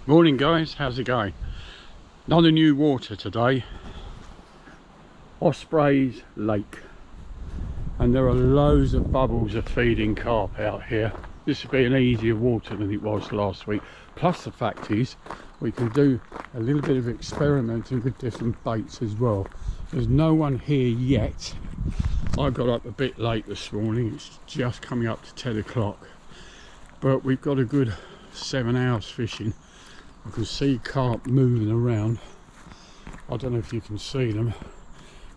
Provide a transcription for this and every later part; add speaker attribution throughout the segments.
Speaker 1: Morning guys, how's it going? Another new water today, Osprey's lake, and there are loads of bubbles of feeding carp out here. This will be an easier water than it was last week, plus the fact is we can do a little bit of experimenting with different baits as well. There's no one here yet. I got up a bit late this morning, it's just coming up to 10 o'clock, but we've got a good 7 hours fishing. I can see carp moving around. I don't know if you can see them,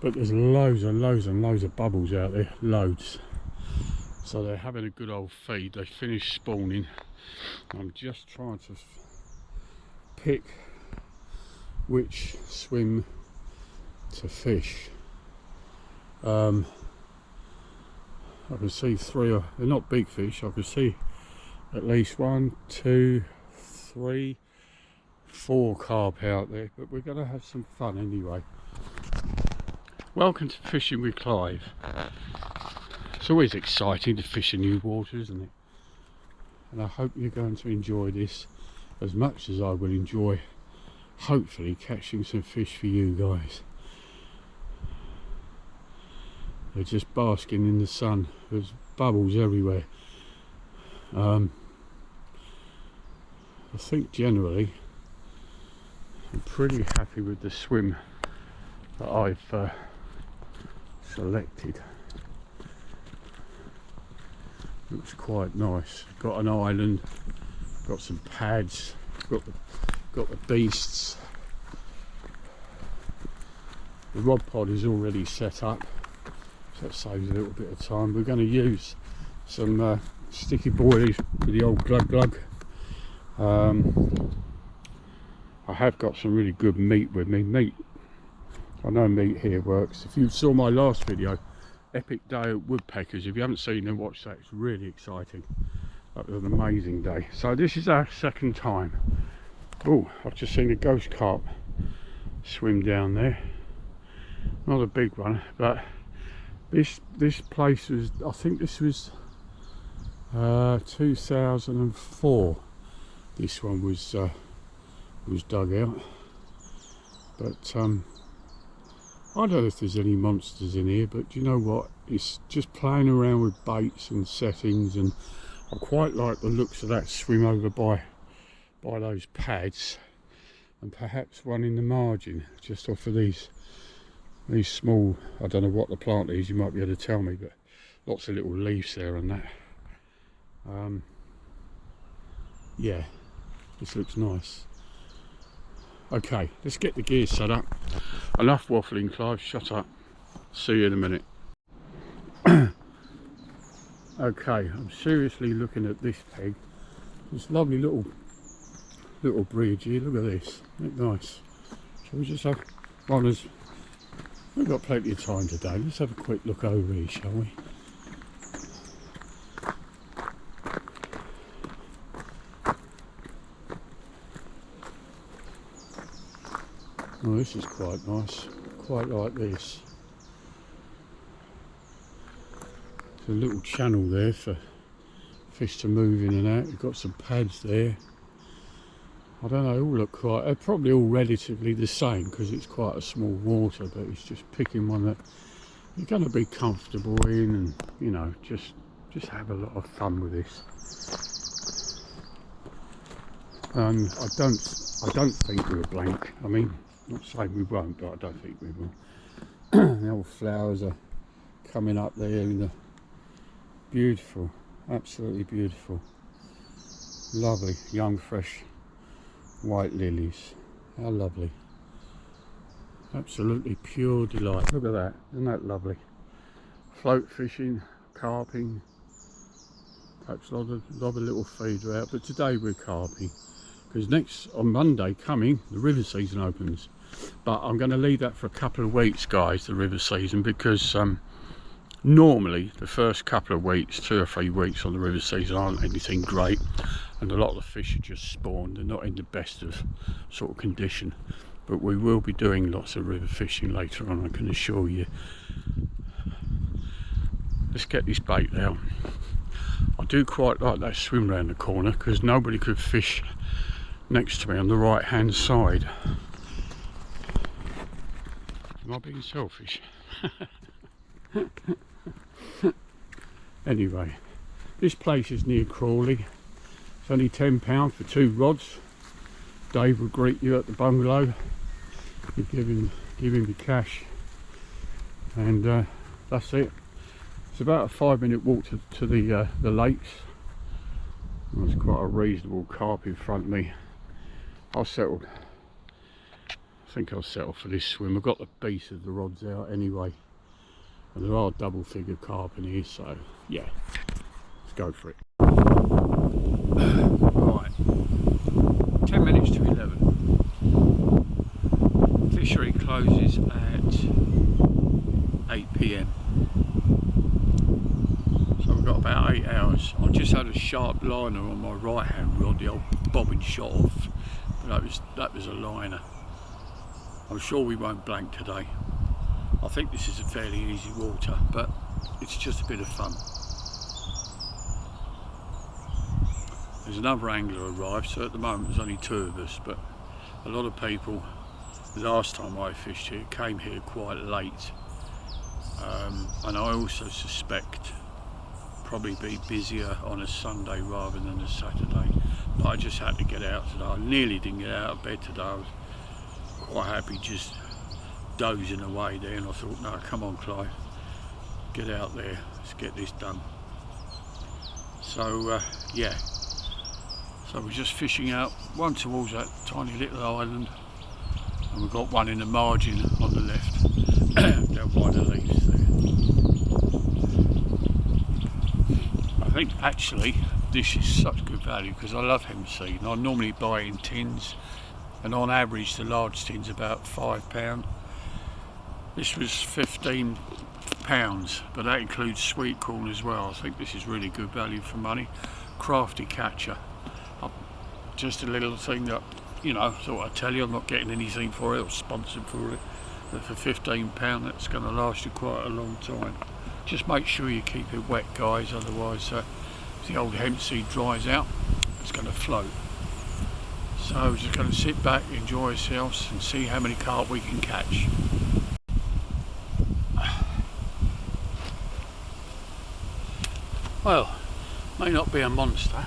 Speaker 1: but there's loads and loads and loads of bubbles out there, loads. So they're having a good old feed. They finished spawning. I'm just trying to pick which swim to fish. I can see three, they're not big fish. I can see at least 1, 2, 3, 4 carp out there, but we're going to have some fun anyway. Welcome to Fishing with Clive. It's always exciting to fish in new water, isn't it? And I hope you're going to enjoy this as much as I will enjoy hopefully catching some fish for you guys. They're just basking in the sun. There's bubbles everywhere. I think generally I'm pretty happy with the swim that I've selected. Looks quite nice. Got an island, got some pads, got the beasts. The rod pod is already set up, so that saves a little bit of time. We're going to use some sticky boilies with the old glug glug. I have got some really good meat with me. I know meat here works. If you saw my last video, Epic Day at Woodpeckers, if you haven't seen it, watch that. It's really exciting. That was an amazing day. So this is our second time. Oh, I've just seen a ghost carp swim down there. Not a big one, but this place was, I think this was 2004. This one was dug out, but I don't know if there's any monsters in here, but you know what, it's just playing around with baits and settings, and I quite like the looks of that swim over by those pads, and perhaps one in the margin just off of these small, I don't know what the plant is, you might be able to tell me, but lots of little leaves there and that. Yeah, this looks nice. Okay, let's get the gear set up. Enough waffling, Clive, shut up. See you in a minute. Okay, I'm seriously looking at this peg. This lovely little bridge here, look at this. Isn't it nice? Shall we just have one as... We've got plenty of time today. Let's have a quick look over here, shall we? Oh, this is quite nice. Quite like this. There's a little channel there for fish to move in and out. You've got some pads there. I don't know, they all look quite, they're probably all relatively the same because it's quite a small water, but it's just picking one that you're going to be comfortable in, and you know, just have a lot of fun with this. And I don't think we'll blank. I mean, not saying we won't, but I don't think we will. The old flowers are coming up there in the beautiful, absolutely beautiful, lovely young fresh white lilies. How lovely, absolutely pure delight. Look at that, isn't that lovely? Float fishing, carping, perhaps a lot of little feeder out, but today we're carping because next on Monday coming the river season opens, but I'm going to leave that for a couple of weeks, guys, the river season, because normally the first couple of weeks, 2 or 3 weeks on the river season, aren't anything great, and a lot of the fish are just spawned. They're not in the best of sort of condition, but we will be doing lots of river fishing later on, I can assure you. Let's get this bait out. I do quite like that swim round the corner because nobody could fish next to me on the right hand side. Am I being selfish? Anyway, this place is near Crawley. It's only £10 for 2 rods. Dave will greet you at the bungalow. You give him the cash, and that's it. It's about a 5-minute walk to the lakes. There's quite a reasonable carp in front of me. I think I'll settle for this swim. I've got the base of the rods out anyway, and there are double figure carp in here, so yeah, let's go for it. Right, 10 minutes to 11. Fishery closes at 8 PM. So we've got about 8 hours. I just had a sharp liner on my right hand rod, the old bobbin shot off, but that was a liner. I'm sure we won't blank today. I think this is a fairly easy water, but it's just a bit of fun. There's another angler arrived, so at the moment there's only 2 of us, but a lot of people, last time I fished here, came here quite late, and I also suspect probably be busier on a Sunday rather than a Saturday. But I just had to get out today. I nearly didn't get out of bed today. I was quite happy just dozing away there, and I thought, no, come on Clive, get out there, let's get this done. So yeah, so we're just fishing out one towards that tiny little island, and we've got one in the margin on the left down by the leaves there. I think actually this is such good value because I love hemp seed, and I normally buy it in tins, and on average the large tin's about £5. This was £15, but that includes sweet corn as well. I think this is really good value for money. Crafty catcher. Just a little thing that, you know, thought I'd tell you. I'm not getting anything for it or sponsored for it, but for £15 that's going to last you quite a long time. Just make sure you keep it wet, guys, otherwise if the old hemp seed dries out, it's going to float. So we're just going to sit back, enjoy ourselves, and see how many carp we can catch. Well, may not be a monster,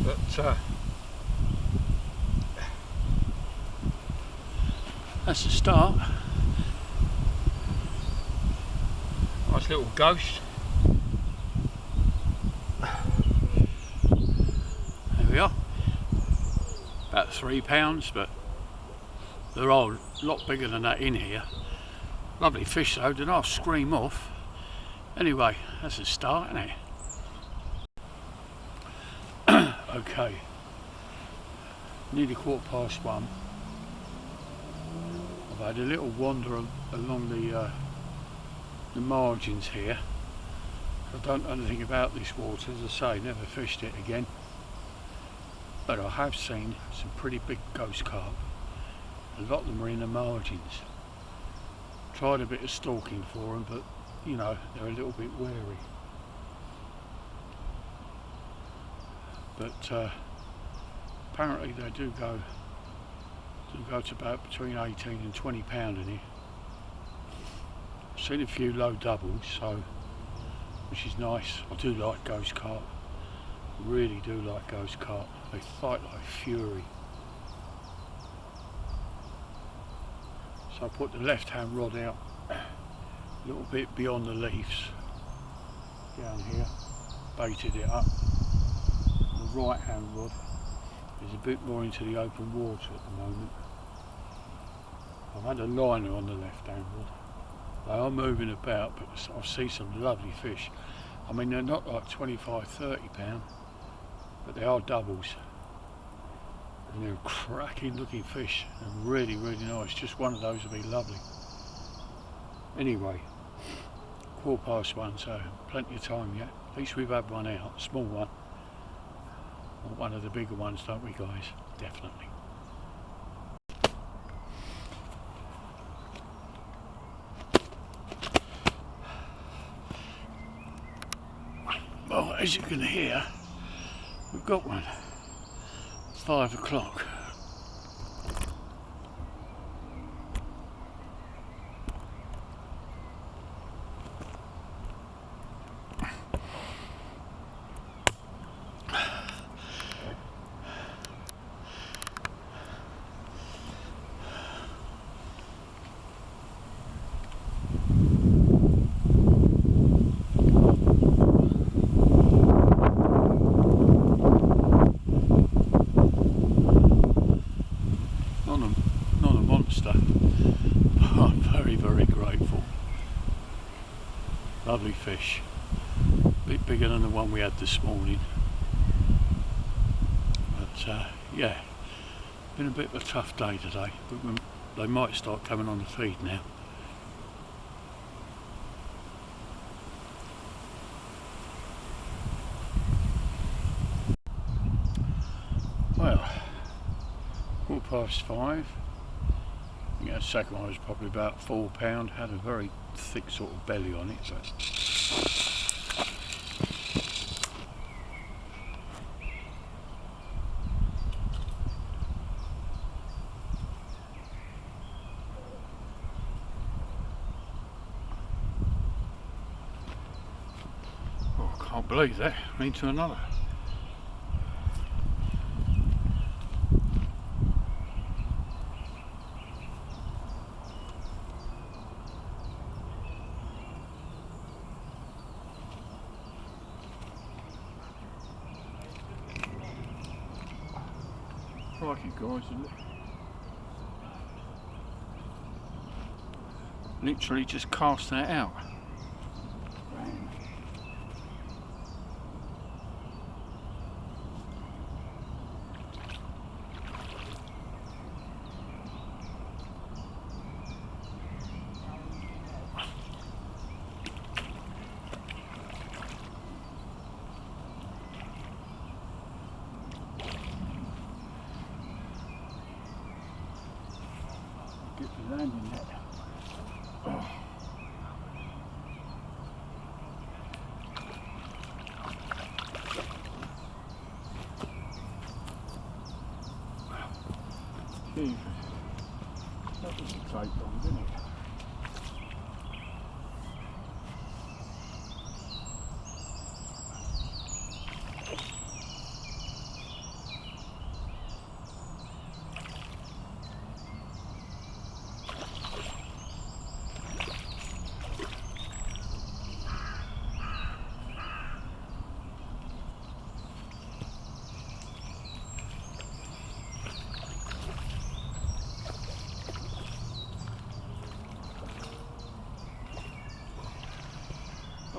Speaker 1: but that's a start. Nice little ghost. There we are. About £3, but they're all a lot bigger than that in here. Lovely fish though, didn't I scream off? Anyway, that's a start, isn't it? Okay, nearly 1:15. I've had a little wander along the margins here. I don't know anything about this water, as I say, never fished it again. But I have seen some pretty big ghost carp. A lot of them are in the margins. Tried a bit of stalking for them, but you know, they're a little bit wary. But apparently they do go to about between 18 and £20 in here. I've seen a few low doubles, so which is nice. I do like ghost carp. I really do like ghost carp. They fight like fury. So I put the left hand rod out a little bit beyond the leaves down here, baited it up. The right hand rod is a bit more into the open water at the moment. I've had a liner on the left hand rod. They are moving about, but I see some lovely fish. I mean, they're not like £25–30, but they are doubles. And they're cracking looking fish and really, really nice. Just one of those would be lovely. Anyway, 1:15, so plenty of time yet. At least we've had one out, small one. Want one of the bigger ones, don't we, guys? Definitely. Well, as you can hear, we've got one. 5 o'clock. Not a monster, but I'm very, very grateful. Lovely fish, a bit bigger than the one we had this morning, but yeah, been a bit of a tough day today, but they might start coming on the feed now. Well, 5:15. I think that second one was probably about £4, had a very thick sort of belly on it, but oh, I can't believe that, into another. Crikey guys, literally just cast that out. Get the landing net. Oh. Jeez, that was a tight one, didn't it?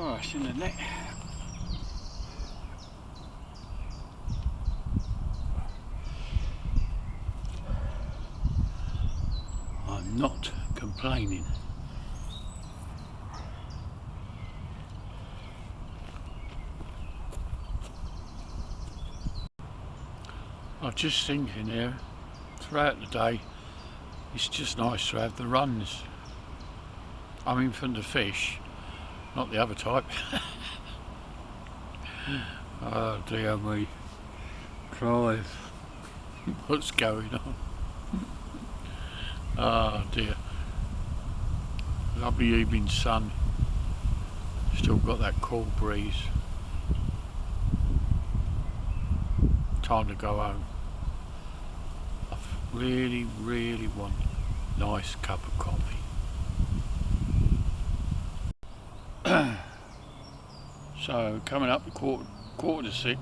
Speaker 1: Oh, it's in the net. I'm not complaining. I'm just thinking here, throughout the day, it's just nice to have the runs. I mean, from the fish, not the other type. Oh dear me, Clive, what's going on? Oh dear. Lovely evening sun, still got that cool breeze. Time to go home. I really, really want a nice cup of coffee. So coming up to quarter to 6.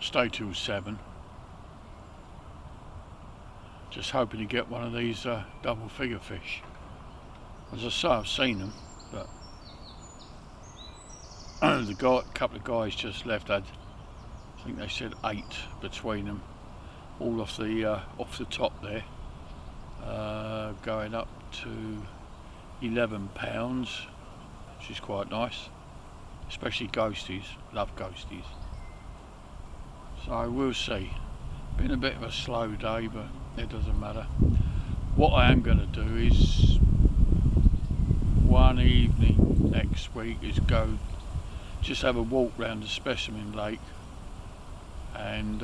Speaker 1: Stay till 7. Just hoping to get one of these double figure fish. As I say, I've seen them, but the couple of guys just left had, I think they said 8 between them, all off the top there, going up to £11, which is quite nice, especially ghosties. Love ghosties. So we'll see. Been a bit of a slow day, but it doesn't matter. What I am going to do is one evening next week is go just have a walk round the specimen lake and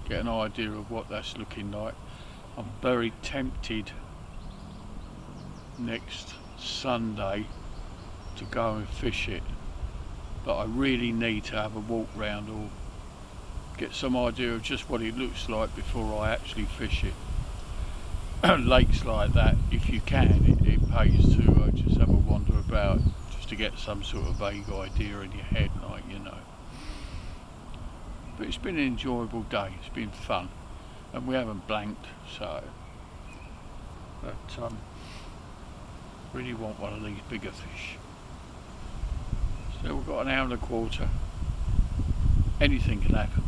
Speaker 1: get an idea of what that's looking like. I'm very tempted next Sunday to go and fish it, but I really need to have a walk round or get some idea of just what it looks like before I actually fish it. Lakes like that, if you can, it pays to just have a wander about, just to get some sort of vague idea in your head, like, you know. But it's been an enjoyable day, it's been fun, and we haven't blanked, so. But really want one of these bigger fish. So we've got an hour and a quarter. Anything can happen.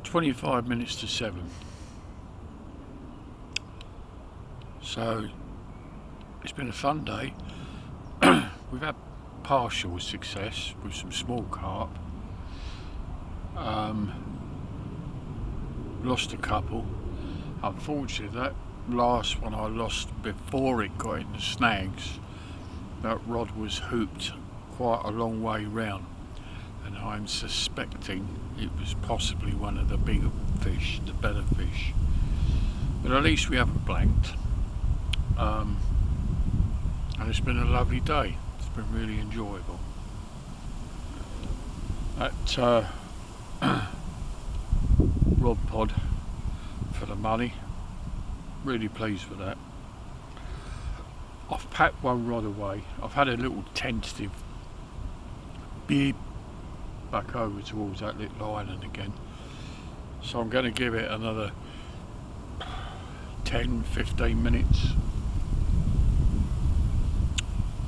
Speaker 1: 25 minutes to 7. So it's been a fun day. We've had partial success with some small carp. Lost a couple. Unfortunately, that last one I lost before it got in the snags. That rod was hooped quite a long way round, and I'm suspecting it was possibly one of the bigger fish, the better fish. But at least we haven't blanked, and it's been a lovely day. It's been really enjoyable. That rod pod for the money, really pleased with that. I've packed one rod away. I've had a little tentative bid back over towards that little island again, so I'm going to give it another 10-15 minutes,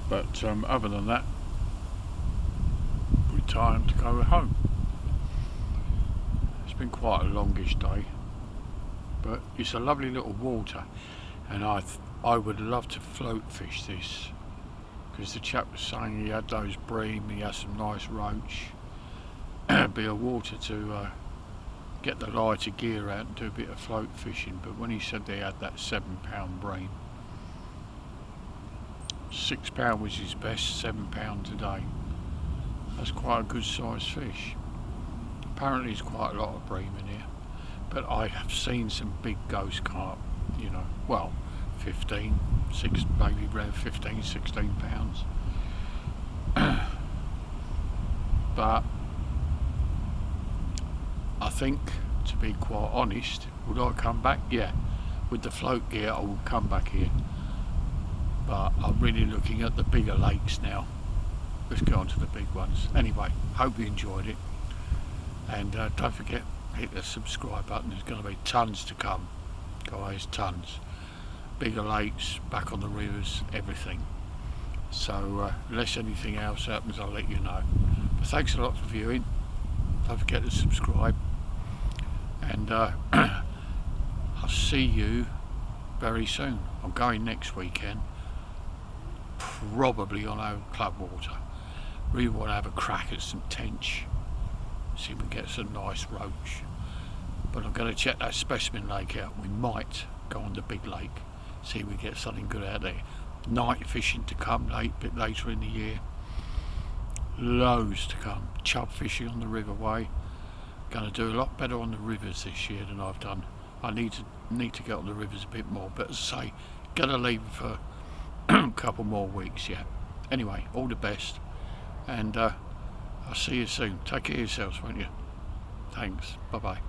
Speaker 1: but other than that, we're time to go home. It's been quite a longish day, but it's a lovely little water, and I would love to float fish this, because the chap was saying he had those bream, he has some nice roach. Be a water to get the lighter gear out and do a bit of float fishing. But when he said they had that 7-pound bream, £6 was his best, £7 today. That's quite a good sized fish. Apparently there's quite a lot of bream in here, but I have seen some big ghost carp, you know, well, 15, 6, maybe around 15, 16 pounds. But I think, to be quite honest, would I come back? Yeah, with the float gear I will come back here, but I'm really looking at the bigger lakes now. Let's go on to the big ones. Anyway, hope you enjoyed it, and don't forget, hit the subscribe button. There's going to be tons to come, guys, tons. Bigger lakes, back on the rivers, everything. So unless anything else happens, I'll let you know. But thanks a lot for viewing. Don't forget to subscribe, and I'll see you very soon. I'm going next weekend, probably on our club water. Really want to have a crack at some tench, see if we get some nice roach. But I'm going to check that specimen lake out. We might go on the big lake, see if we get something good out there. Night fishing to come bit later in the year. Loads to come. Chub fishing on the riverway. Going to do a lot better on the rivers this year than I've done. I need to get on the rivers a bit more, but as I say, going to leave for a couple more weeks yet. Anyway, all the best, and I'll see you soon. Take care of yourselves, won't you? Thanks. Bye bye.